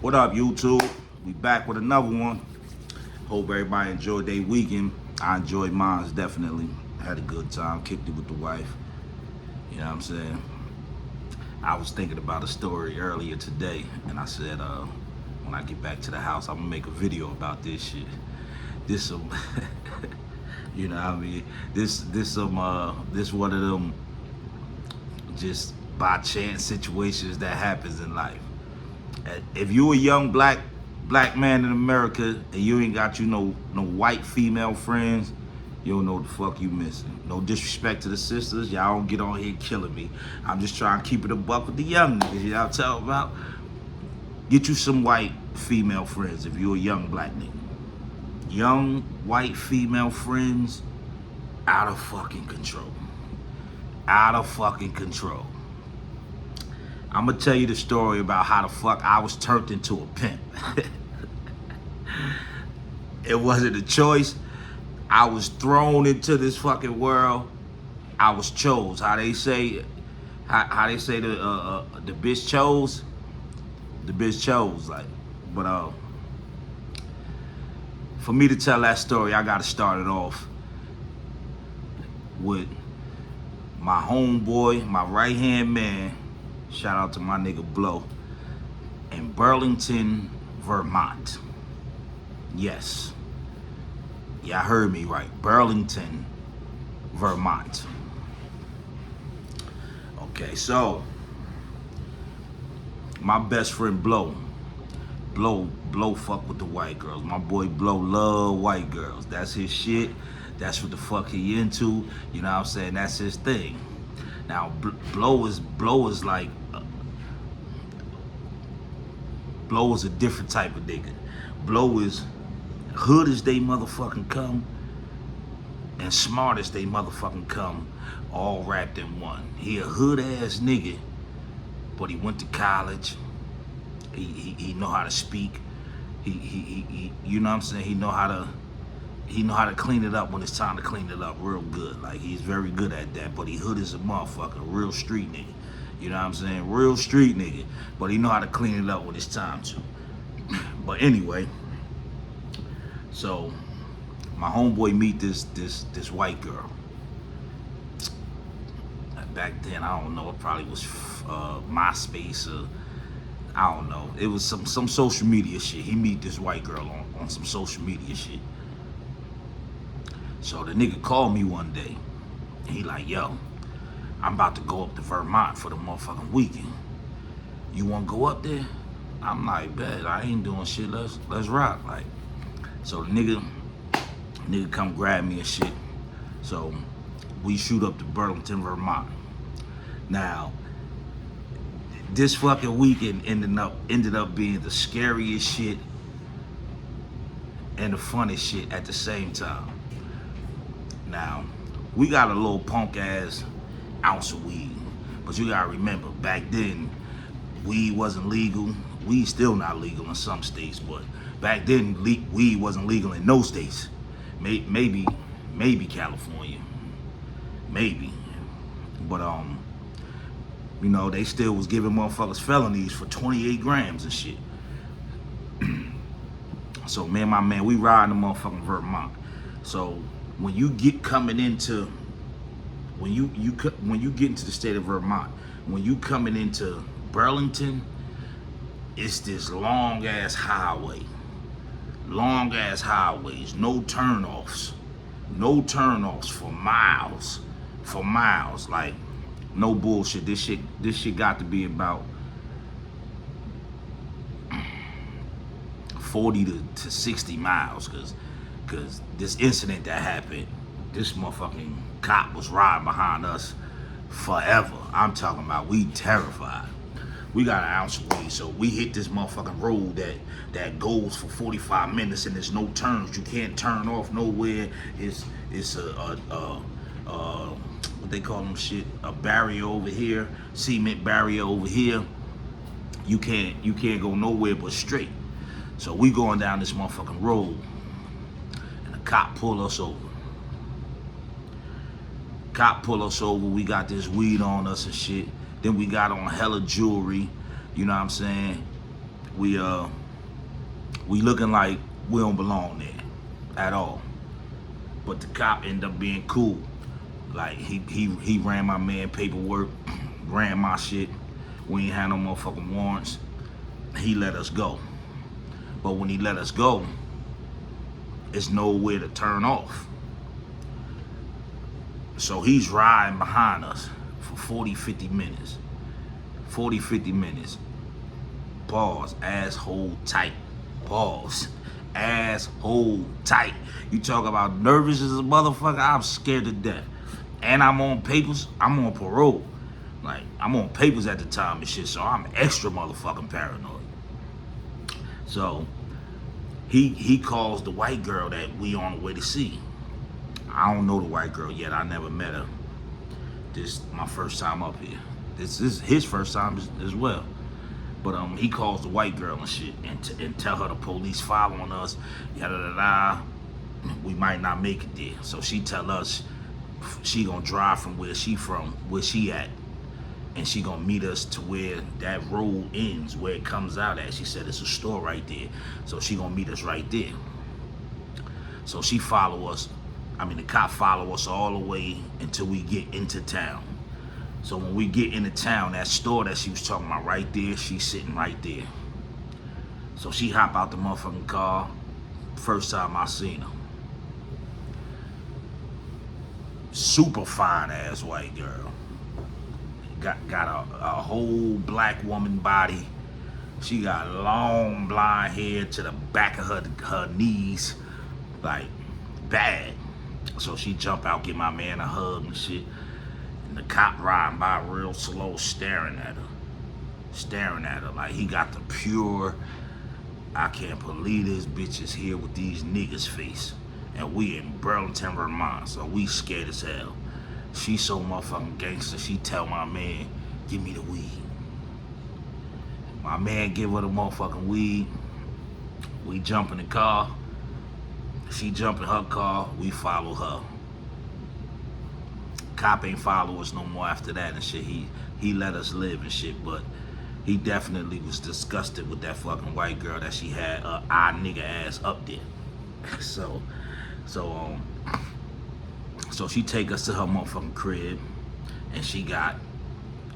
What up, YouTube? We back with another one. Hope everybody enjoyed their weekend. I enjoyed mine, definitely. Had a good time, kicked it with the wife. You know what I'm saying? I was thinking about a story earlier today, and I said, when I get back to the house, I'm gonna make a video about this shit. This some, you know what I mean? This one of them just by chance situations that happens in life. If you a young black man in America and you ain't got no white female friends, you don't know what the fuck you missing. No disrespect to the sisters, y'all don't get on here killing me. I'm just trying to keep it a buck with the young niggas. Y'all talking about? Get you some white female friends if you a young black nigga. Young white female friends, out of fucking control. Out of fucking control. I'm gonna tell you the story about how the fuck I was turned into a pimp. It wasn't a choice. I was thrown into this fucking world. I was chose. How they say the bitch chose. The bitch chose. But for me to tell that story, I gotta start it off with my homeboy, my right hand man. Shout out to my nigga Blow in Burlington, Vermont. Yes. Y'all heard me right. Burlington, Vermont. Okay, so my best friend Blow fuck with the white girls. My boy Blow love white girls. That's his shit. That's what the fuck he into. You know what I'm saying? That's his thing. Now Blow is like Blow is a different type of nigga. Blow is hood as they motherfucking come and smart as they motherfucking come, all wrapped in one. He a hood ass nigga, but he went to college. He know how to speak. He you know what I'm saying? He know how to clean it up when it's time to clean it up real good. Like, he's very good at that, but he hood as a motherfucker, real street nigga. You know what I'm saying? Real street nigga, but he know how to clean it up when it's time to. But anyway, so my homeboy meet this white girl. Back then, I don't know, it probably was MySpace or I don't know. It was some social media shit. He meet this white girl on some social media shit. So the nigga called me one day, and he like, yo, I'm about to go up to Vermont for the motherfucking weekend. You wanna go up there? I'm like, bet, I ain't doing shit, let's rock. Like, so the nigga come grab me and shit. So we shoot up to Burlington, Vermont. Now, this fucking weekend ended up being the scariest shit and the funniest shit at the same time. Now, we got a little punk ass ounce of weed, but you gotta remember, back then, weed wasn't legal. Weed still not legal in some states, but back then, weed wasn't legal in no states. Maybe California, maybe, but you know, they still was giving motherfuckers felonies for 28 grams and shit. So me and my man, we riding the motherfucking Vermont. So when you get into the state of Vermont, when you coming into Burlington, it's this long ass highways, no turnoffs for miles, like, no bullshit. This shit got to be about 40 to 60 miles, cause this incident that happened, this motherfucking cop was riding behind us forever. I'm talking about, we terrified. We got an ounce of weed, so we hit this motherfucking road that goes for 45 minutes and there's no turns. You can't turn off nowhere. It's what they call them shit, a barrier over here, cement barrier over here. You can't go nowhere but straight. So we going down this motherfucking road, and the cop pull us over. We got this weed on us and shit. Then we got on hella jewelry, you know what I'm saying? we looking like we don't belong there at all. But the cop ended up being cool. Like he ran my man paperwork, ran my shit. We ain't had no motherfucking warrants. He let us go. But when he let us go, it's nowhere to turn off. So he's riding behind us for 40, 50 minutes. 40, 50 minutes. Pause. Asshole tight. Pause. Asshole tight. You talk about nervous as a motherfucker, I'm scared to death. And I'm on papers, I'm on parole. Like, I'm on papers at the time and shit, so I'm extra motherfucking paranoid. So, he calls the white girl that we on the way to see. I don't know the white girl yet, I never met her. This my first time up here. This is his first time as well. But he calls the white girl and shit and tell her the police following us, yada da da. We might not make it there. So she tell us she gonna drive from where she at, and she gonna meet us to where that road ends, where it comes out at. She said it's a store right there. So she gonna meet us right there. So she follow us. I mean, the cop follow us all the way until we get into town. So when we get into town, that store that she was talking about right there, she's sitting right there. So she hop out the motherfucking car. First time I seen her. Super fine ass white girl. Got a whole black woman body. She got long blonde hair to the back of her knees. Like, bad. So she jump out, give my man a hug and shit. And the cop riding by real slow, staring at her like he got the pure, I can't believe this bitch is here with these niggas face. And we in Burlington, Vermont, so we scared as hell. She so motherfucking gangster, she tell my man, give me the weed. My man give her the motherfucking weed. We jump in the car. She jump in her car, we follow her. Cop ain't follow us no more after that and shit. He let us live and shit, but he definitely was disgusted with that fucking white girl that she had our nigga ass up there. So she take us to her motherfucking crib, and she got her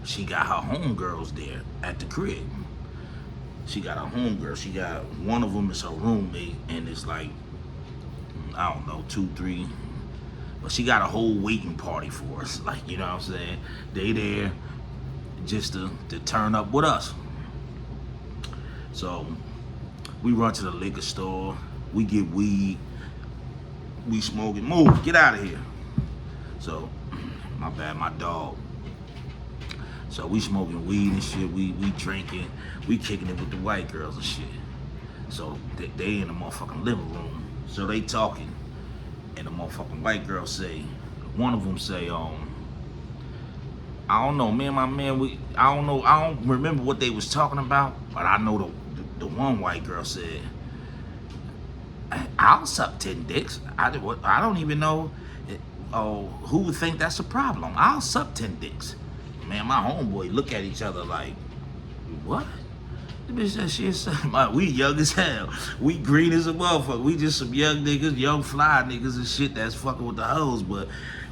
homegirls there at the crib. She got her homegirl. She got one of them is her roommate, and it's like, I don't know, 2, 3. But she got a whole waiting party for us. Like, you know what I'm saying? They there just to turn up with us. So we run to the liquor store. We get weed. We smoking. Move, get out of here. So, my bad, my dog. So we smoking weed and shit. We drinking. We kicking it with the white girls and shit. So they in the motherfucking living room. So they talking. And the motherfucking white girl say, one of them say, I don't know, me and my man, I don't remember what they was talking about, but I know the one white girl said, I'll suck 10 dicks. I don't even know who would think that's a problem. I'll suck 10 dicks. Man, my homeboy look at each other like, what? The bitch said shit. We young as hell. We green as a motherfucker. We just some young niggas, young fly niggas and shit that's fucking with the hoes, but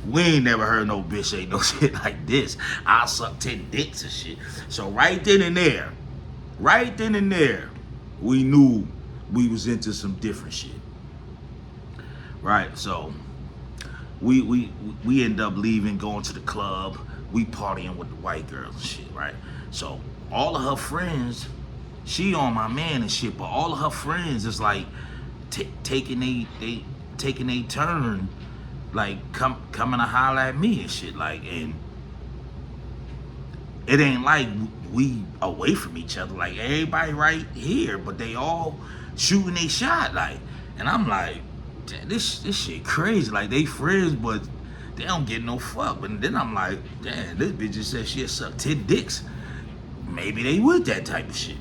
we ain't never heard no bitch say no shit like this. I'll suck 10 dicks and shit. So right then and there, we knew we was into some different shit. Right, so we end up leaving, going to the club. We partying with the white girls and shit, right? So all of her friends, she on my man and shit, but all of her friends is like taking a turn, like coming to holler at me and shit, like, and it ain't like we away from each other, like everybody right here, but they all shooting a shot, like, and I'm like, damn, this shit crazy, like they friends, but they don't get no fuck. But then I'm like, damn, this bitch just said she'll suck 10 dicks. Maybe they with that type of shit.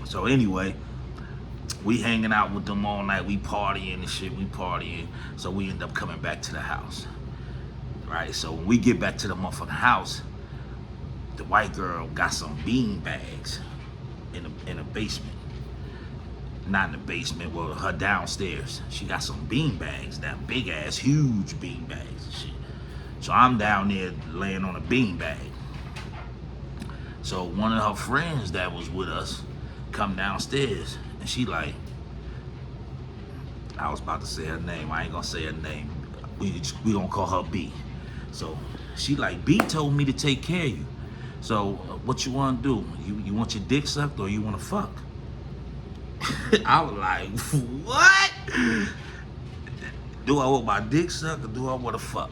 So anyway, we hanging out with them all night. We partying and shit. So we end up coming back to the house. Right? So when we get back to the motherfucking house, the white girl got some bean bags in a basement. Not in the basement, well, her downstairs. She got some bean bags, that big ass, huge bean bags and shit. So I'm down there laying on a bean bag. So one of her friends that was with us come downstairs, and she like, I was about to say her name, I ain't gonna say her name. We gonna call her B. So she like, B told me to take care of you. So what you wanna do? You want your dick sucked or you wanna fuck? I was like, what? Do I want my dick sucked or do I wanna fuck?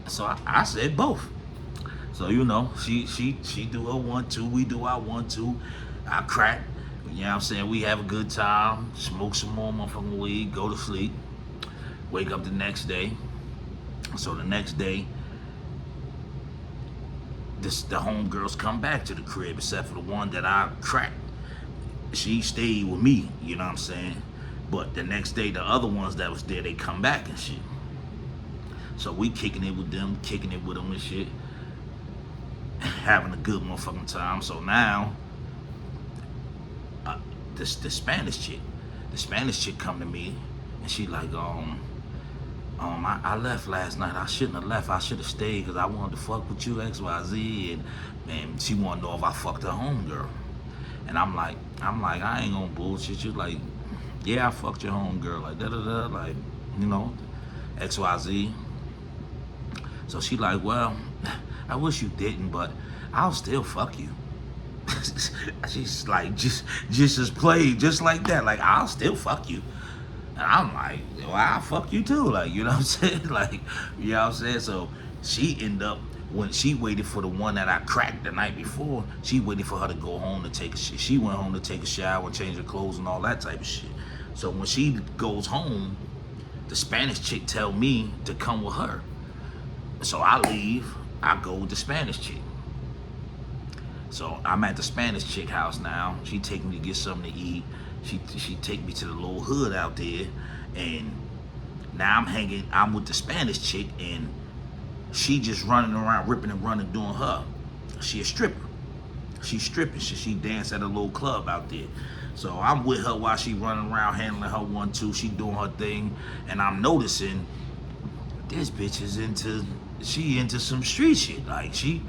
So I said both. So you know, she do her 1-2, we do our 1-2. I crack, you know what I'm saying? We have a good time, smoke some more motherfucking weed, go to sleep, wake up the next day. So the next day, the homegirls come back to the crib, except for the one that I cracked. She stayed with me, you know what I'm saying? But the next day, the other ones that was there, they come back and shit. So we kicking it with them and shit. Having a good motherfucking time. So now, the Spanish chick come to me, and she like, I left last night. I shouldn't have left. I should have stayed because I wanted to fuck with you, XYZ, and she wanted to know if I fucked her homegirl. And I'm like, I ain't gonna bullshit you. Like, yeah, I fucked your homegirl. Like, da-da-da, like, you know, XYZ. So she like, well, I wish you didn't, but I'll still fuck you. She's like, just as played, just like that. Like, I'll still fuck you. And I'm like, well, I'll fuck you too. Like, you know what I'm saying? Like, you know what I'm saying? So she ended up, when she waited for the one that I cracked the night before, she waited for her to go home to take a shit. She went home to take a shower, change her clothes and all that type of shit. So when she goes home, the Spanish chick tell me to come with her. So I leave, I go with the Spanish chick. So I'm at the Spanish chick house now. She take me to get something to eat. She take me to the little hood out there, and now I'm with the Spanish chick, and she just running around, ripping and running, doing her. She a stripper. She's stripping. She dance at a little club out there. So I'm with her while she running around, handling her 1-2. She doing her thing, and I'm noticing this bitch is into some street shit. Like she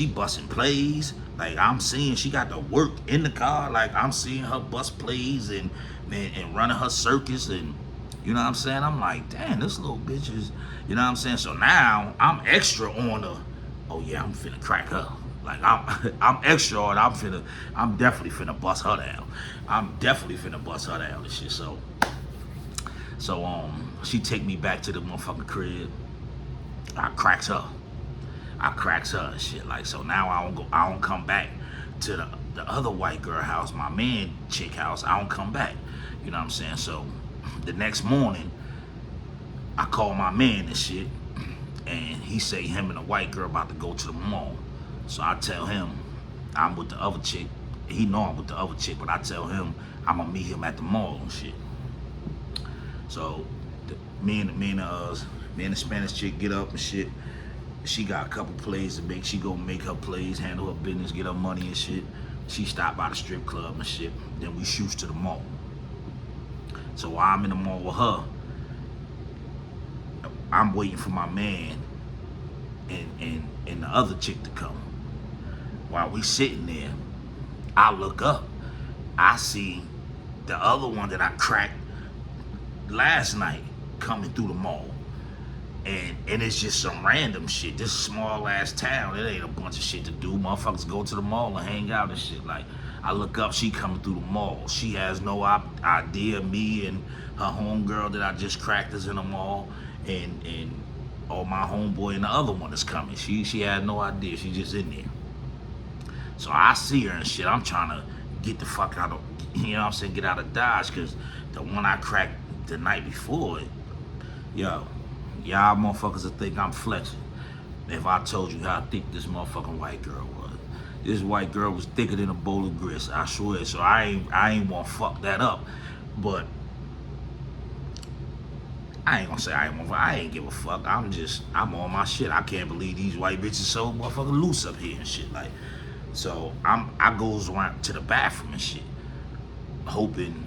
busting plays. Like I'm seeing she got to work in the car. Like I'm seeing her bust plays and running her circus, and you know what I'm saying? I'm like, damn, this little bitch is, you know what I'm saying? So now I'm extra on her. Oh yeah, I'm finna crack her. Like I'm extra on. I'm definitely finna bust her down. I'm definitely finna bust her down and shit. So she take me back to the motherfucking crib. I cracks her and shit. Like, so now I don't come back to the other white girl house, my man chick house. I don't come back. You know what I'm saying? So the next morning, I call my man and shit, and he say him and the white girl about to go to the mall. So I tell him I'm with the other chick. He know I'm with the other chick, but I tell him I'm gonna meet him at the mall and shit. So me and the Spanish chick get up and shit. She got a couple plays to make. She go make her plays, handle her business, get her money and shit. She stopped by the strip club and shit. Then we shoot to the mall. So while I'm in the mall with her, I'm waiting for my man and the other chick to come. While we sitting there, I look up. I see the other one that I cracked last night coming through the mall. And it's just some random shit. This small ass town, it ain't a bunch of shit to do. Motherfuckers go to the mall and hang out and shit. Like, I look up, she coming through the mall. She has no idea me and her homegirl that I just cracked is in the mall, and my homeboy and the other one is coming. She had no idea. She just in there. So I see her and shit. I'm trying to get the fuck out of, you know what I'm saying, get out of Dodge, because the one I cracked the night before, yo, y'all motherfuckers will think I'm flexing if I told you how thick this motherfucking white girl was. This white girl was thicker than a bowl of grits, I swear. So I ain't wanna fuck that up. But I ain't gonna say I ain't give a fuck. I'm on my shit. I can't believe these white bitches so motherfucking loose up here and shit. Like, So I goes around to the bathroom and shit, hoping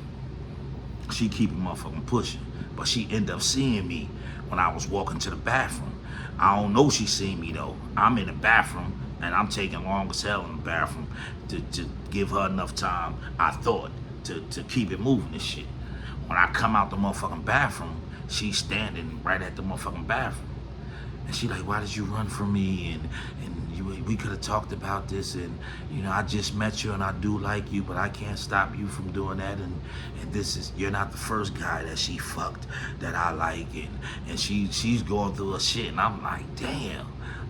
she keep motherfucking pushing. But she ended up seeing me when I was walking to the bathroom. I don't know she seen me though. I'm in the bathroom and I'm taking long as hell in the bathroom to give her enough time, I thought, to keep it moving and shit. When I come out the motherfucking bathroom, she's standing right at the motherfucking bathroom. And she like, why did you run from me? And we could have talked about this, and you know, I just met you and I do like you, but I can't stop you from doing that, and this is, you're not the first guy that she fucked that I like, and she's going through her shit, and I'm like, damn.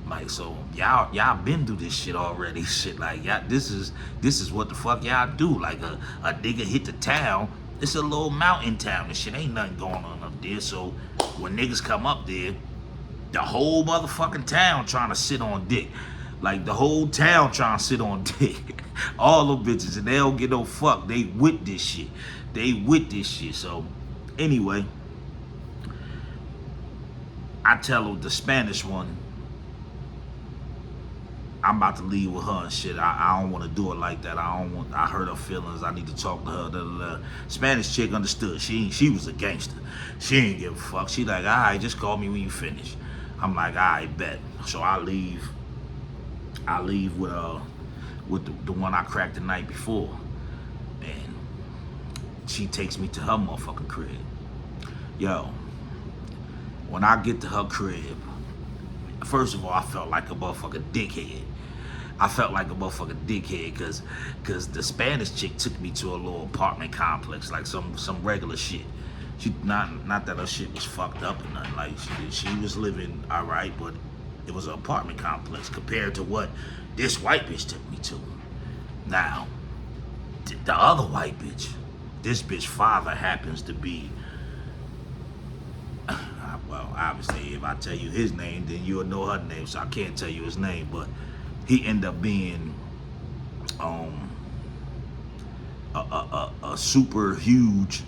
Like, so y'all been through this shit already. Shit, like, y'all, this is what the fuck y'all do. Like, a nigga hit the town. It's a little mountain town and shit. Ain't nothing going on up there. So when niggas come up there, the whole motherfucking town trying to sit on dick. Like, the whole town trying to sit on dick. All them bitches, and they don't get no fuck. They with this shit. They with this shit. So anyway, I tell her, the Spanish one, I'm about to leave with her and shit. I don't want to do it like that. I hurt her feelings. I need to talk to her. Da. Spanish chick understood. She was a gangster. She ain't give a fuck. She like, all right, just call me when you finish. I'm like, all right, bet. So I leave with the one I cracked the night before, and she takes me to her motherfucking crib. Yo, when I get to her crib, first of all, I felt like a motherfucking dickhead. I felt like a motherfucking dickhead because the Spanish chick took me to a little apartment complex, like some regular shit. She not that her shit was fucked up or nothing. Like, she was living all right, but it was an apartment complex compared to what this white bitch took me to. Now, the other white bitch, this bitch father happens to be, well, obviously, if I tell you his name, then you'll know her name, so I can't tell you his name, but he ended up being a super huge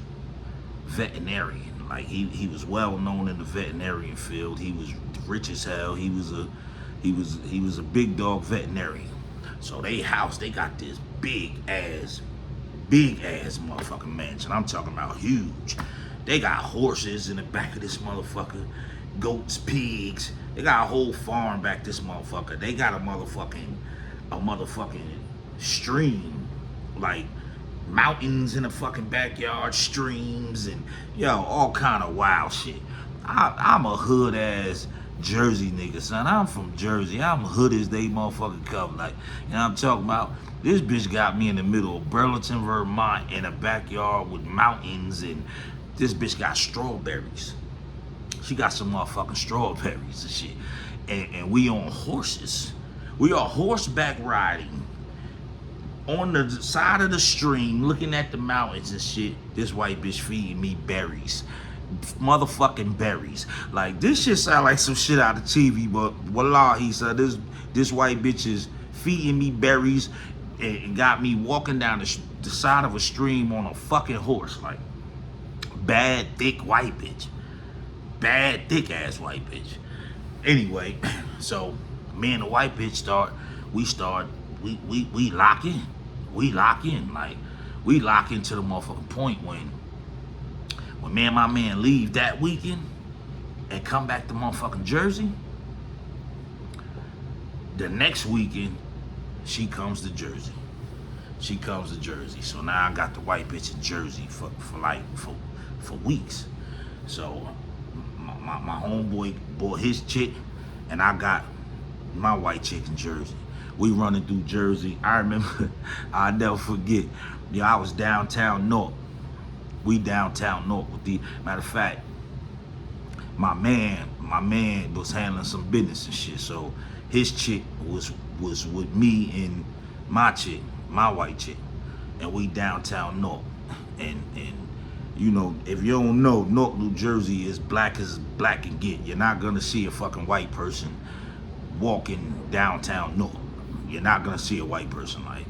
veterinarian. Like, he was well known in the veterinarian field. He was rich as hell. He was a big dog veterinarian. So they got this big ass motherfucking mansion. I'm talking about huge. They got horses in the back of this motherfucker, goats, pigs. They got a whole farm back this motherfucker. They got a motherfucking stream, like mountains in the fucking backyard, streams, and all kind of wild shit. I'm a hood ass Jersey nigga, son. I'm from Jersey. I'm hood as they motherfucking come. Like, you know what I'm talking about? This bitch got me in the middle of Burlington, Vermont, in a backyard with mountains, and this bitch got strawberries. She got some motherfucking strawberries and shit. And we on horses. We are horseback riding on the side of the stream, looking at the mountains and shit. This white bitch feeding me berries. Motherfucking berries. Like, this shit sound like some shit out of TV, but wallahi, said this white bitch is feeding me berries and got me walking down the side of a stream on a fucking horse. Like, bad, thick white bitch. Bad, thick ass white bitch. Anyway, so me and the white bitch we lock in. We lock in. Like, we lock into the motherfucking point when me and my man leave that weekend and come back to motherfucking Jersey. The next weekend, she comes to Jersey. So now I got the white bitch in Jersey for weeks. So my homeboy bought his chick, and I got my white chick in Jersey. We running through Jersey. I remember, I'll never forget. I was downtown North. We downtown North with the matter of fact, my man was handling some business and shit. So his chick was with me and my chick, my white chick, and we downtown North. And if you don't know, North New Jersey is black as black can get. You're not gonna see a fucking white person walking downtown North. You're not gonna see a white person. Like,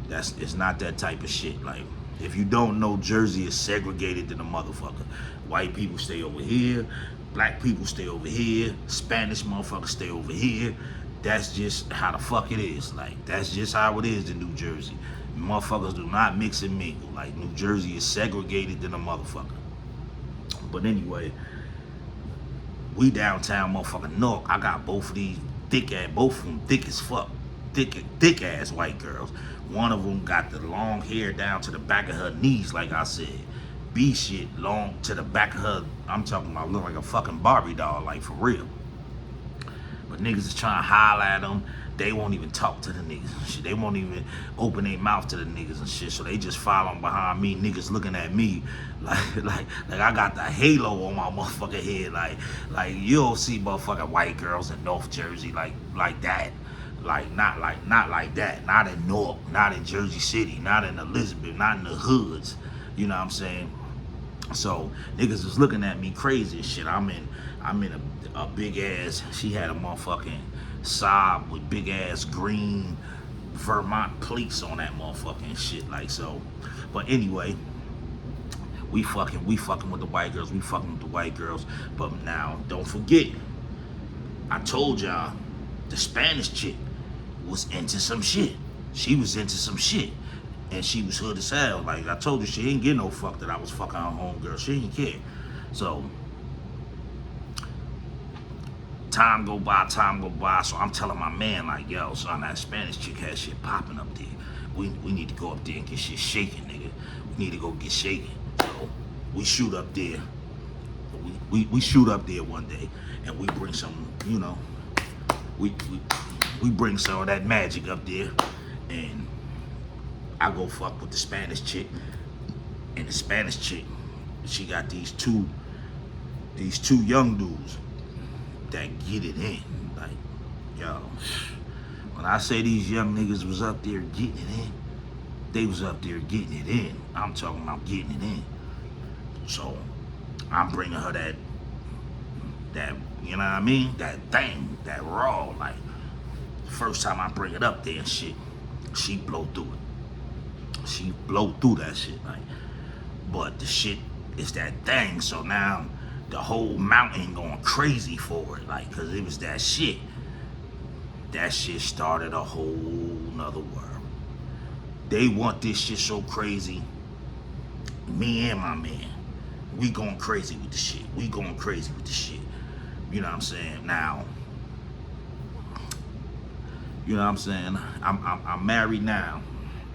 it's not that type of shit. Like, if you don't know, Jersey is segregated to the motherfucker. White people stay over here, black people stay over here, Spanish motherfuckers stay over here. that's just how the fuck it is. Like, that's just how it is in New Jersey. Motherfuckers do not mix and mingle. Like, New Jersey is segregated than a motherfucker. But anyway, we downtown motherfucking Newark. I got both of these both of them thick as fuck. Thick ass white girls. One of them got the long hair down to the back of her knees, like I said. B shit long to the back of her. I'm talking about look like a fucking Barbie doll, like for real. But niggas is trying to holler at them. They won't even talk to the niggas and shit. They won't even open their mouth to the niggas and shit. So they just following behind me, niggas looking at me like I got the halo on my motherfucking head. Like you don't see motherfucking white girls in North Jersey like that. Like not like that. Not in Newark, not in Jersey City, not in Elizabeth, not in the hoods. You know what I'm saying? So niggas was looking at me crazy and shit. I'm in a big ass. She had a motherfucking Saab with big ass green Vermont plates on that motherfucking shit. Like so. But anyway, we fucking with the white girls. We fucking with the white girls. But now don't forget, I told y'all the Spanish chick was into some shit. She was into some shit. And she was hood as hell. Like I told you, she ain't get no fuck that I was fucking her homegirl. She didn't care. So time go by. So I'm telling my man, like, yo, son, that Spanish chick has shit popping up there. We need to go up there and get shit shaking, nigga. We need to go get shaking. So we shoot up there. We shoot up there one day and we bring some, you know, we bring some of that magic up there, and I go fuck with the Spanish chick, and the Spanish chick, she got these two young dudes that get it in. Like, yo, when I say these young niggas was up there getting it in, they was up there getting it in. I'm talking about getting it in. So I'm bringing her that, you know what I mean? That thing, that raw. Like, first time I bring it up there and shit, she blow through it. She blow through that shit, like, but the shit is that thing. So now the whole mountain going crazy for it, like, cause it was that shit. That shit started a whole nother world. They want this shit so crazy. Me and my man, we going crazy with the shit. We going crazy with the shit. You know what I'm saying? Now, you know what I'm saying? I'm married now,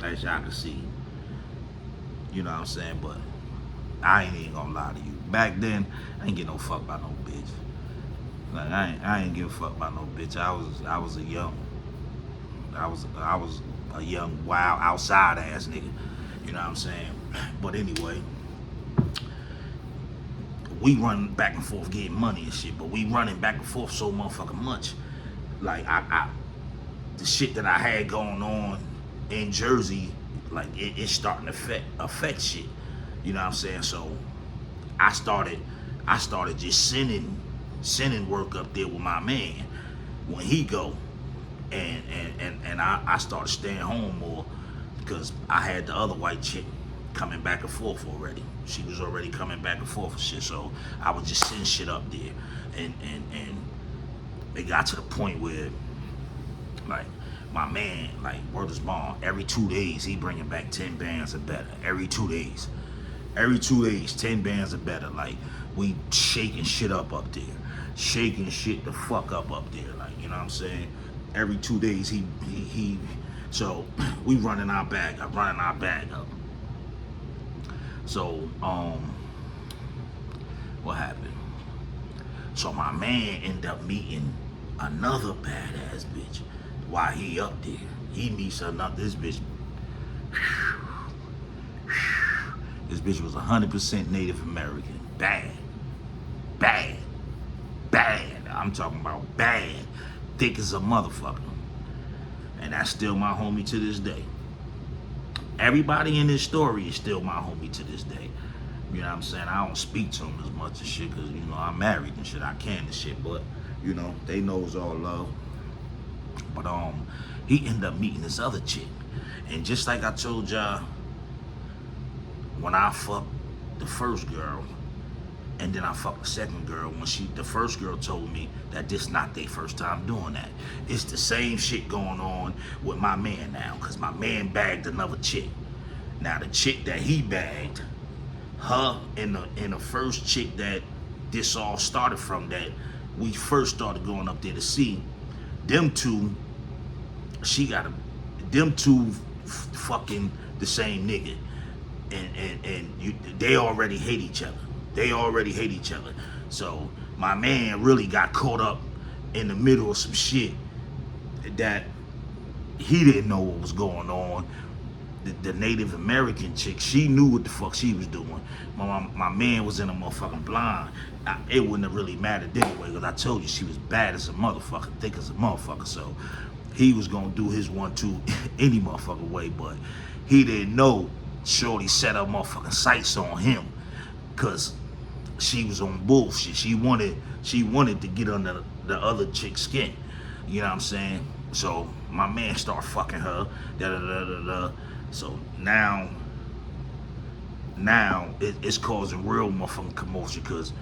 as y'all can see. You know what I'm saying? But I ain't even gonna lie to you. Back then, I ain't get no fuck by no bitch. Like I ain't give a fuck by no bitch. I was a young wild outside ass nigga. You know what I'm saying? But anyway, we run back and forth getting money and shit, but we running back and forth so motherfucking much. Like the shit that I had going on in Jersey, like it's starting to affect shit. You know what I'm saying? So I started just sending work up there with my man when he go, and I started staying home more because I had the other white chick coming back and forth already. She was already coming back and forth and shit, so I was just sending shit up there, and it got to the point where, like, my man, like, word is bond, every 2 days he bringing back 10 bands or better. Every 2 days, 10 bands or better. Like, we shaking shit up there, shaking shit the fuck up there. Like, you know what I'm saying? Every 2 days he so we running our bag up. So what happened? So my man ended up meeting another badass bitch while he up there. He meets this bitch. This bitch was 100% Native American. Bad. I'm talking about bad. Thick as a motherfucker. And that's still my homie to this day. Everybody in this story is still my homie to this day. You know what I'm saying? I don't speak to him as much and shit because, you know, I'm married and shit. I can and shit. But, you know, they know it's all love. But he ended up meeting this other chick. And just like I told y'all, when I fucked the first girl, And then I fucked the second girl when the first girl told me that this not their first time doing that. It's the same shit going on with my man now, cause my man bagged another chick. Now the chick that he bagged, her and the first chick that this all started from, that we first started going up there to see, them two, them two fucking the same nigga. And they already hate each other. They already hate each other. So my man really got caught up in the middle of some shit that he didn't know what was going on. The Native American chick, she knew what the fuck she was doing. My man was in a motherfucking blind. It wouldn't have really mattered anyway, because I told you she was bad as a motherfucker, thick as a motherfucker. So he was gonna do his 1-2 any motherfucking way, but he didn't know Shorty set her motherfucking sights on him, cause she was on bullshit. She wanted to get under the other chick's skin. You know what I'm saying? So my man started fucking her. So now it's causing real motherfucking commotion, because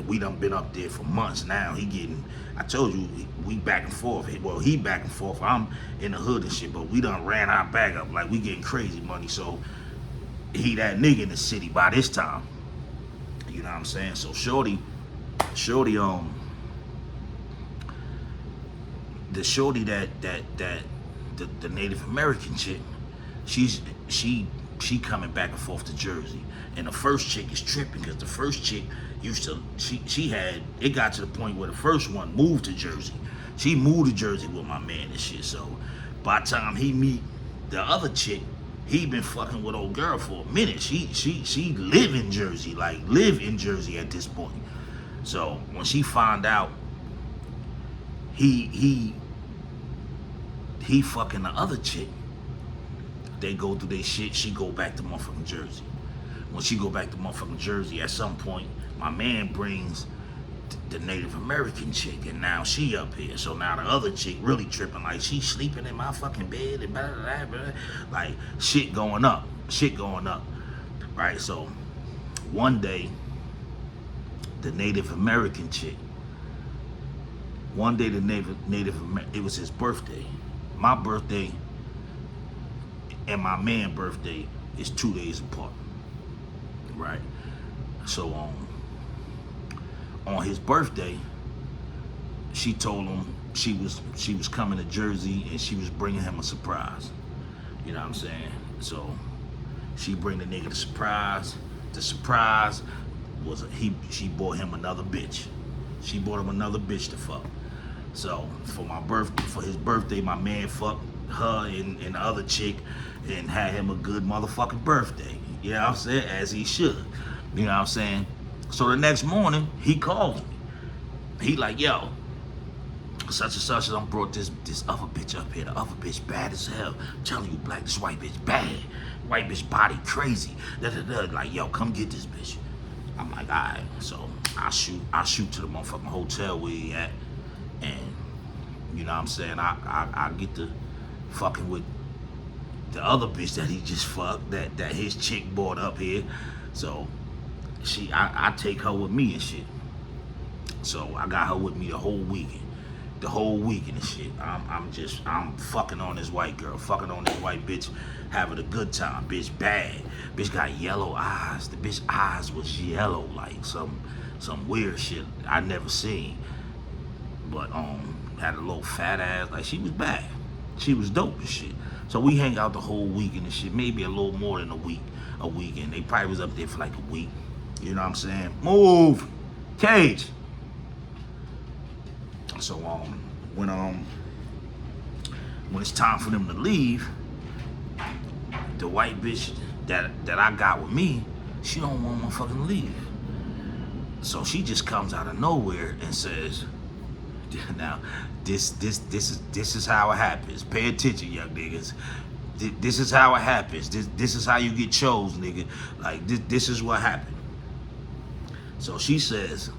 we done been up there for months now. I told you, we back and forth. Well, he back and forth. I'm in the hood and shit, but we done ran our bag up. Like, we getting crazy money. So he that nigga in the city by this time. You know what I'm saying? So Shorty, the Shorty that the Native American chick, she coming back and forth to Jersey. And the first chick is tripping, because the first chick it got to the point where the first one moved to Jersey. She moved to Jersey with my man and shit. So by the time he meet the other chick, he been fucking with old girl for a minute. She live in Jersey, at this point. So when she find out he fucking the other chick, they go through their shit. She go back to motherfucking Jersey. When she go back to motherfucking Jersey, at some point, my man brings the Native American chick, and now she up here. So now the other chick really tripping, like, she sleeping in my fucking bed and blah, blah, blah, blah. Like, shit going up, right? So one day, the Native American chick, it was his birthday. My birthday and my man's birthday is 2 days apart, right? So on his birthday, she told him she was coming to Jersey and she was bringing him a surprise. You know what I'm saying? So she bring the nigga the surprise. The surprise was she bought him another bitch. She bought him another bitch to fuck. So for his birthday, my man fucked her and the other chick and had him a good motherfucking birthday. You know what I'm saying? As he should. You know what I'm saying? So the next morning, he calls me. He like, yo, such and such, I brought this other bitch up here. The other bitch bad as hell. I'm telling you, black, this white bitch bad. White bitch body crazy. Like, yo, come get this bitch. I'm like, all right. So I shoot to the motherfucking hotel where he at. And, you know what I'm saying, I get to fucking with the other bitch that he just fucked, that his chick brought up here. So I take her with me and shit. So I got her with me the whole weekend. And shit. I'm fucking on this white girl, fucking on this white bitch, having a good time. Bitch bad. Bitch got yellow eyes. The bitch eyes was yellow, like some weird shit I never seen. But had a little fat ass, like, she was bad. She was dope and shit. So we hang out the whole weekend and shit, maybe a little more than a weekend. They probably was up there for like a week. You know what I'm saying? Move, Cage. So when it's time for them to leave, the white bitch that I got with me, she don't want to fucking leave. So she just comes out of nowhere and says, now, this is how it happens. Pay attention, young niggas. This is how it happens. This is how you get chose, nigga. Like, this is what happened. So she says,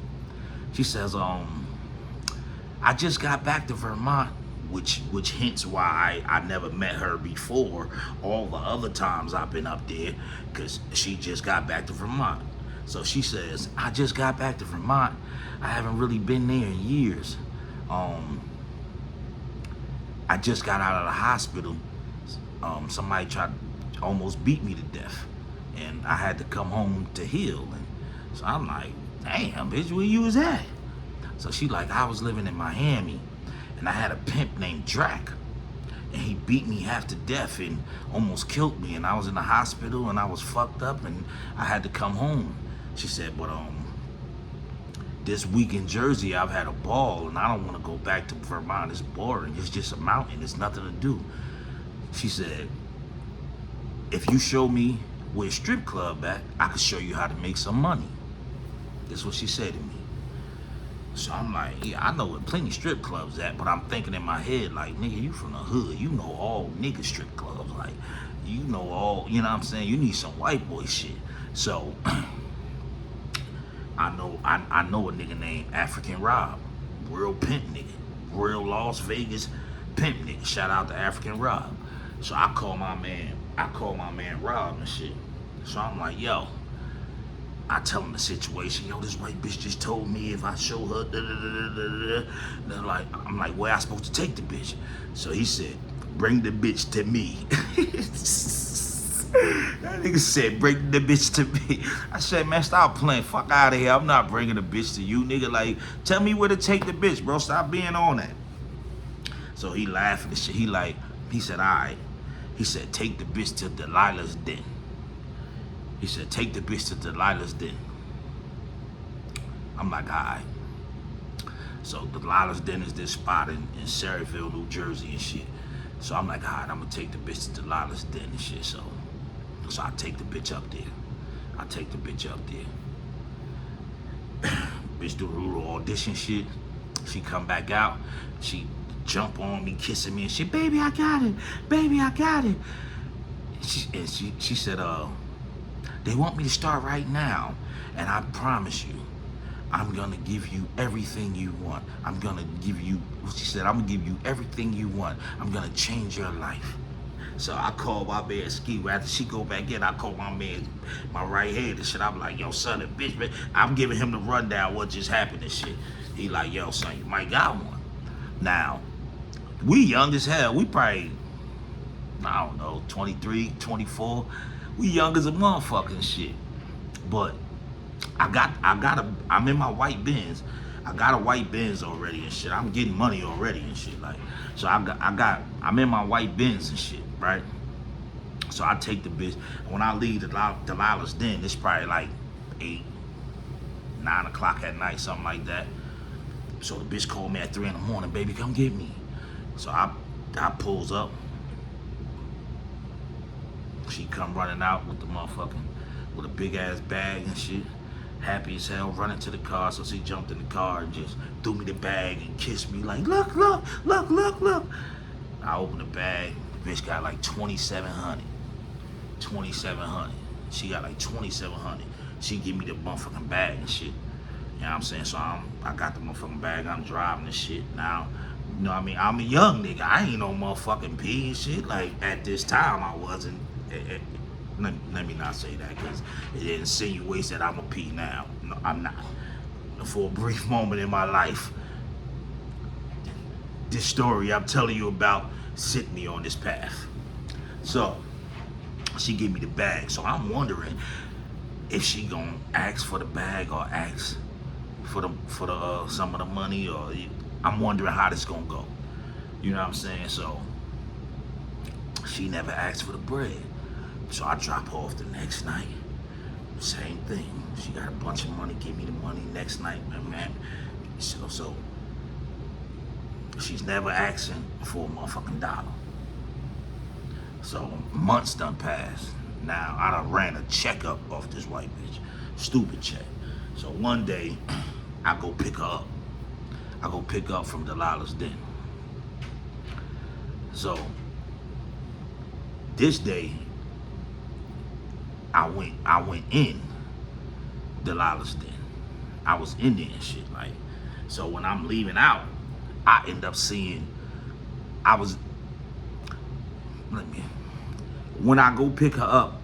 I just got back to Vermont, which hints why I never met her before all the other times I've been up there, because she just got back to Vermont. So she says, I just got back to Vermont. I haven't really been there in years. I just got out of the hospital. Somebody tried to almost beat me to death. And I had to come home to heal. And so I'm like, damn, bitch, where you was at? So she like, I was living in Miami. And I had a pimp named Drac. And he beat me half to death and almost killed me. And I was in the hospital and I was fucked up and I had to come home. She said, but this week in Jersey, I've had a ball and I don't want to go back to Vermont. It's boring. It's just a mountain. There's nothing to do. She said, if you show me where a strip club at, I could show you how to make some money. That's what she said to me. So I'm like, yeah, I know where plenty strip clubs at, but I'm thinking in my head, like, nigga, you from the hood. You know all nigga strip clubs. Like, you know all, you know what I'm saying? You need some white boy shit. So I know a nigga named African Rob, real pimp nigga, real Las Vegas pimp nigga. Shout out to African Rob. So I call my man Rob and shit. So I'm like, yo, I tell him the situation. Yo, this white bitch just told me if I show her, Then like, I'm like, where I supposed to take the bitch? So he said, bring the bitch to me. That nigga said, bring the bitch to me. I said, man, stop playing. Fuck out of here. I'm not bringing the bitch to you, nigga. Like, tell me where to take the bitch, bro. Stop being on that. So he laughing and shit. He said, all right. He said, take the bitch to Delilah's den. He said, take the bitch to Delilah's den. I'm like, all right. So Delilah's den is this spot in Saraville, New Jersey and shit. So I'm like, all right, I'm gonna take the bitch to Delilah's den and shit. So I take the bitch up there. Bitch do a little audition shit. She come back out. She jump on me, kissing me and shit. Baby, I got it. Baby, I got it. She said, they want me to start right now, and I promise you, I'm gonna give you everything you want. She said, I'm gonna give you everything you want. I'm gonna change your life. So I call my man Ski. After she go back in, I call my man, my right hand and shit. I'm like, yo, son, that bitch, man. I'm giving him the rundown what just happened and shit. He like, yo, son, you might got one. Now, we young as hell. We probably, I don't know, 23, 24. We young as a motherfucker and shit. But I'm in my white Benz. I got a white Benz already and shit. I'm getting money already and shit. Like, so I'm in my white Benz and shit, right? So I take the bitch. When I leave Delilah's den, it's probably like 8, 9 o'clock at night, something like that. So the bitch called me at 3 in the morning, baby, come get me. So I pulls up. She come running out with with a big ass bag and shit. Happy as hell, running to the car. So she jumped in the car and just threw me the bag and kissed me like, look. I opened the bag. The bitch got like 2,700. She got like 2,700. She give me the motherfucking bag and shit. You know what I'm saying? So I got the motherfucking bag. I'm driving and shit. Now, you know what I mean? I'm a young nigga. I ain't no motherfucking P and shit. Like, at this time, I wasn't. Let me not say that, because it insinuates that I'm a P now. No, I'm not. For a brief moment in my life, this story I'm telling you about set me on this path. So she gave me the bag. So I'm wondering if she gonna ask for the bag or ask for the some of the money, or I'm wondering how this gonna go. You know what I'm saying? So she never asked for the bread. So I drop off the next night. Same thing. She got a bunch of money, give me the money next night, man. So she's never asking for a motherfucking dollar. So months done passed. Now I done ran a checkup off this white bitch. Stupid check. So one day, I go pick her up. I go pick up from Delilah's den. So this day, I went in Delilah's den. I was in there and shit, like. So when I'm leaving out, I end up seeing, when I go pick her up,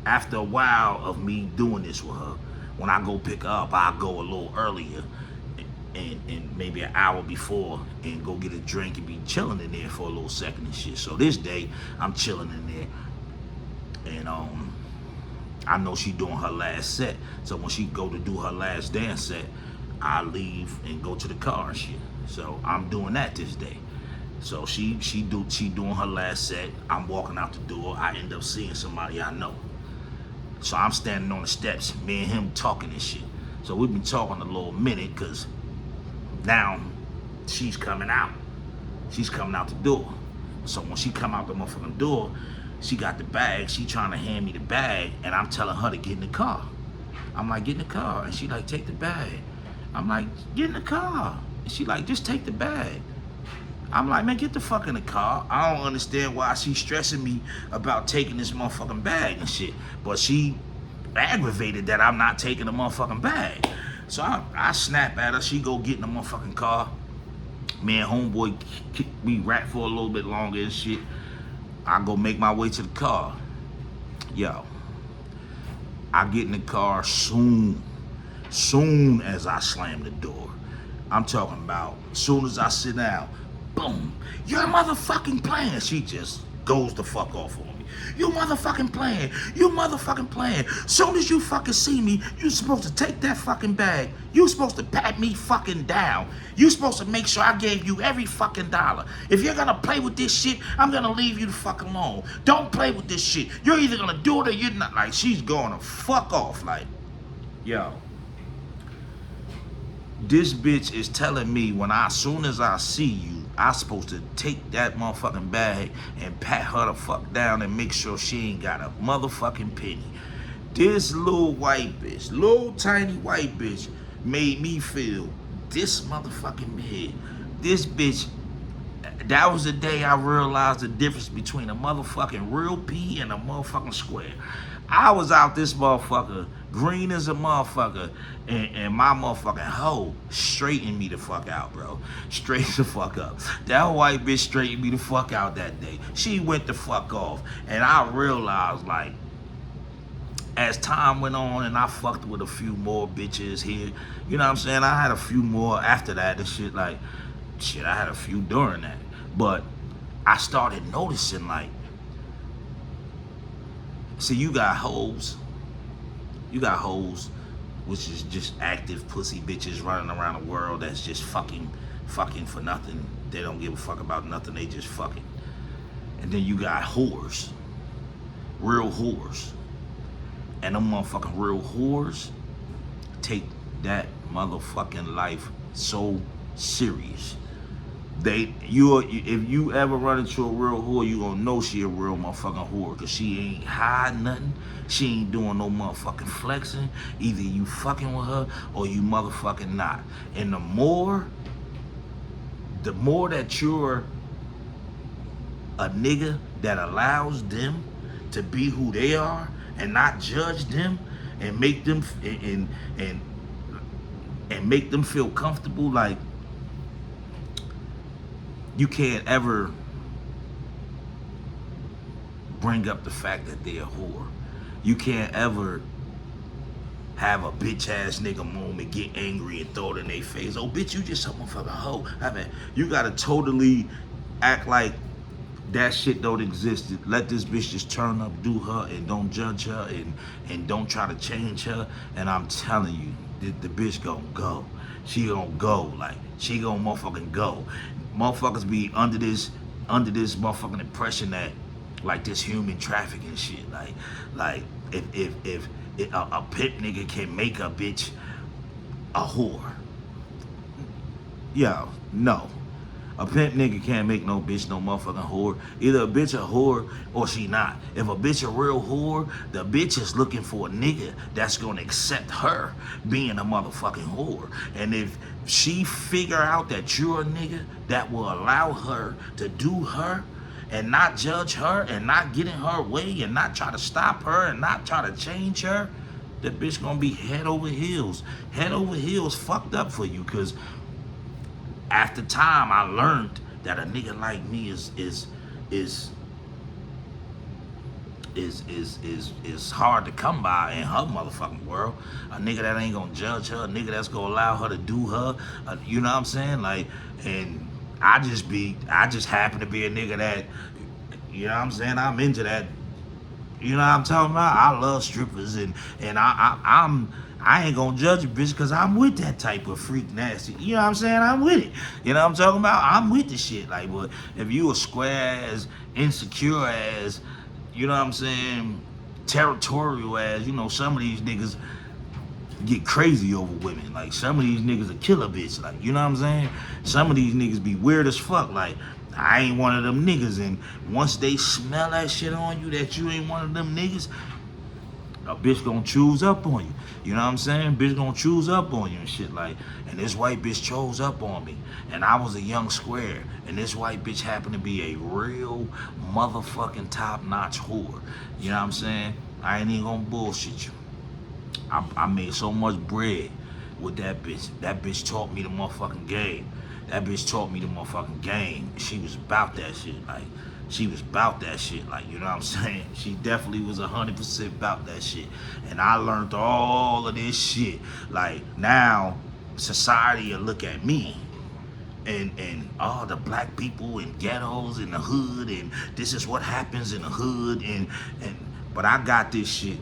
after a while of me doing this with her, when I go pick her up, I'll go a little earlier and maybe an hour before and go get a drink and be chilling in there for a little second and shit. So this day, I'm chilling in there, and I know she doing her last set. So when she go to do her last dance set, I leave and go to the car and shit. So I'm doing that this day. So she doing her last set. I'm walking out the door. I end up seeing somebody I know. So I'm standing on the steps, me and him talking and shit. So we've been talking a little minute, cause now she's coming out. She's coming out the door. So when she come out the motherfucking door, she got the bag. She trying to hand me the bag, and I'm telling her to get in the car. I'm like, get in the car. And she like, take the bag. I'm like, get in the car. And she like, just take the bag. I'm like, man, get the fuck in the car. I don't understand why she's stressing me about taking this motherfucking bag and shit. But she aggravated that I'm not taking the motherfucking bag. So I snap at her. She go get in the motherfucking car. Me and homeboy we rap for a little bit longer and shit. I go make my way to the car. Yo, I get in the car soon as I slam the door. I'm talking about soon as I sit down, boom, you're motherfucking playing. She just goes the fuck off on me. You motherfucking playing. You motherfucking playing. Soon as you fucking see me, you supposed to take that fucking bag. You supposed to pat me fucking down. You supposed to make sure I gave you every fucking dollar. If you're gonna play with this shit, I'm gonna leave you the fuck alone. Don't play with this shit. You're either gonna do it or you're not. Like, she's going to fuck off. Like, yo. This bitch is telling me as soon as I see you, I supposed to take that motherfucking bag and pat her the fuck down and make sure she ain't got a motherfucking penny. This little white bitch, little tiny white bitch, made me feel this motherfucking big. This bitch, that was the day I realized the difference between a motherfucking real pea and a motherfucking square. I was out this motherfucker, green as a motherfucker, and my motherfucking hoe straightened me the fuck out, bro. Straight the fuck up. That white bitch straightened me the fuck out that day. She went the fuck off. And I realized, like, as time went on and I fucked with a few more bitches here, you know what I'm saying? I had a few more after that and shit, like, shit, I had a few during that. But I started noticing, like, see, you got hoes, which is just active pussy bitches running around the world that's just fucking for nothing. They don't give a fuck about nothing, they just fucking. And then you got whores, real whores. And them motherfucking real whores take that motherfucking life so serious. If you ever run into a real whore, you gonna know she a real motherfucking whore, cause she ain't hiding nothing. She ain't doing no motherfucking flexing. Either you fucking with her or you motherfucking not. And the more that you're a nigga that allows them to be who they are and not judge them and make them and make them feel comfortable, like, you can't ever bring up the fact that they're a whore. You can't ever have a bitch ass nigga moment, get angry and throw it in their face. Oh, bitch, you just a motherfucking hoe. I mean, you gotta totally act like that shit don't exist. Let this bitch just turn up, do her, and don't judge her, and don't try to change her. And I'm telling you, the bitch gonna go. She gonna go. Like, she gonna motherfucking go. Motherfuckers be under this motherfucking impression that, like, this human trafficking shit. Like if a pimp nigga can make a bitch a whore. Yo, no. A pimp nigga can't make no bitch no motherfucking whore. Either a bitch a whore or she not. If a bitch a real whore, the bitch is looking for a nigga that's gonna accept her being a motherfucking whore. And if she figure out that you're a nigga that will allow her to do her and not judge her and not get in her way and not try to stop her and not try to change her, that bitch gonna be head over heels fucked up for you. Cause after time, I learned that a nigga like me is is hard to come by in her motherfucking world. A nigga that ain't gonna judge her, a nigga that's gonna allow her to do her, you know what I'm saying? Like, and I just happen to be a nigga that, you know what I'm saying, I'm into that. You know what I'm talking about? I love strippers, and I ain't gonna judge a bitch because I'm with that type of freak nasty. You know what I'm saying? I'm with it. You know what I'm talking about? I'm with the shit. Like, but if you a square ass, insecure ass, you know what I'm saying, territorial ass, you know, some of these niggas get crazy over women. Like, some of these niggas a killer bitch. Like, you know what I'm saying? Some of these niggas be weird as fuck. Like, I ain't one of them niggas. And once they smell that shit on you that you ain't one of them niggas, a bitch gonna choose up on you. You know what I'm saying? Bitch gonna choose up on you and shit. Like, and this white bitch chose up on me. And I was a young square. And this white bitch happened to be a real motherfucking top-notch whore. You know what I'm saying? I ain't even gonna bullshit you. I made so much bread with that bitch. That bitch taught me the motherfucking game. That bitch taught me the motherfucking game. She was about that shit. Like, she was about that shit. Like, you know what I'm saying? She definitely was 100% about that shit. And I learned all of this shit. Like, now society will look at me and all the black people in ghettos in the hood, and this is what happens in the hood, and but I got this shit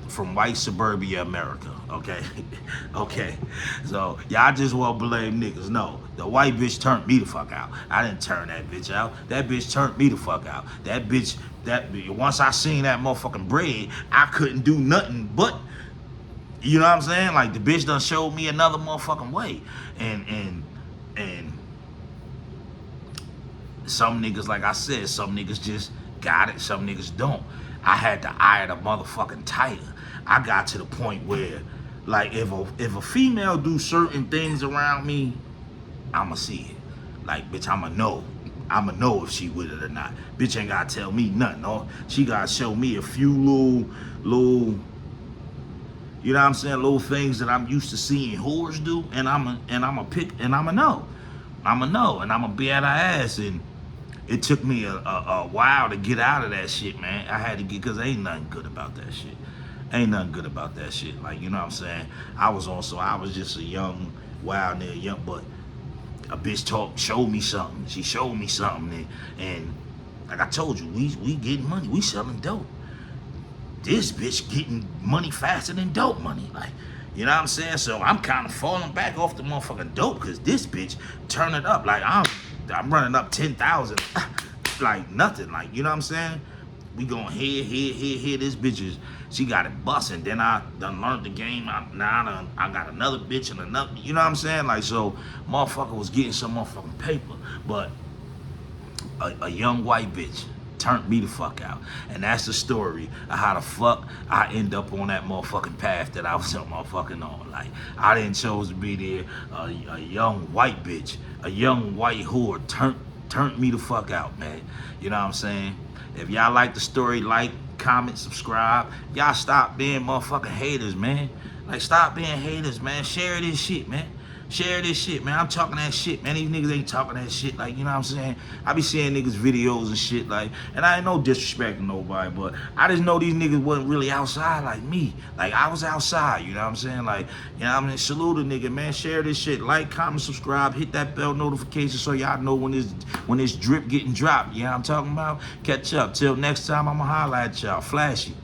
from white suburbia America, okay? Okay, so y'all just won't blame niggas. No, the white bitch turned me the fuck out. I didn't turn that bitch out. That bitch turned me the fuck out. That bitch, once I seen that motherfucking bread, I couldn't do nothing but, you know what I'm saying? Like, the bitch done showed me another motherfucking way. And some niggas, like I said, some niggas just got it, some niggas don't. I had the eye of the motherfucking tiger. I got to the point where, like, if a female do certain things around me, I'ma see it. Like, bitch, I'ma know if she with it or not. Bitch ain't gotta tell me nothing. No, she gotta show me a few little, you know what I'm saying, little things that I'm used to seeing whores do, and I'ma pick, and I'ma know, and I'ma be at her ass. And it took me a while to get out of that shit, man. I had to get, because ain't nothing good about that shit. Ain't nothing good about that shit. Like, you know what I'm saying? I was just a young, wild nigga, but a bitch showed me something. She showed me something, and like I told you, we getting money. We selling dope. This bitch getting money faster than dope money. Like, you know what I'm saying? So I'm kind of falling back off the motherfucking dope, because this bitch turn it up. Like, I'm running up 10,000 like nothing. Like, you know what I'm saying? We going here. This bitch she got it busting. Then I done learned the game. Now I got another bitch and another, you know what I'm saying? Like, so motherfucker was getting some motherfucking paper, but a young white bitch turned me the fuck out. And that's the story of how the fuck I end up on that motherfucking path that I was motherfucking on. Like, I didn't chose to be there. A young white bitch, a young white whore turned me the fuck out, man. You know what I'm saying? If y'all like the story, like, comment, subscribe. Y'all stop being motherfucking haters, man. Like, stop being haters, man. Share this shit, man. Share this shit, man. I'm talking that shit, man. These niggas ain't talking that shit. Like, you know what I'm saying? I be seeing niggas videos and shit, like, and I ain't no disrespect to nobody, but I just know these niggas wasn't really outside like me. Like, I was outside, you know what I'm saying? Like, you know what I mean? Salute a nigga, man. Share this shit. Like, comment, subscribe, hit that bell notification so y'all know when this drip getting dropped. You know what I'm talking about? Catch up. Till next time, I'ma holla at y'all. Flashy.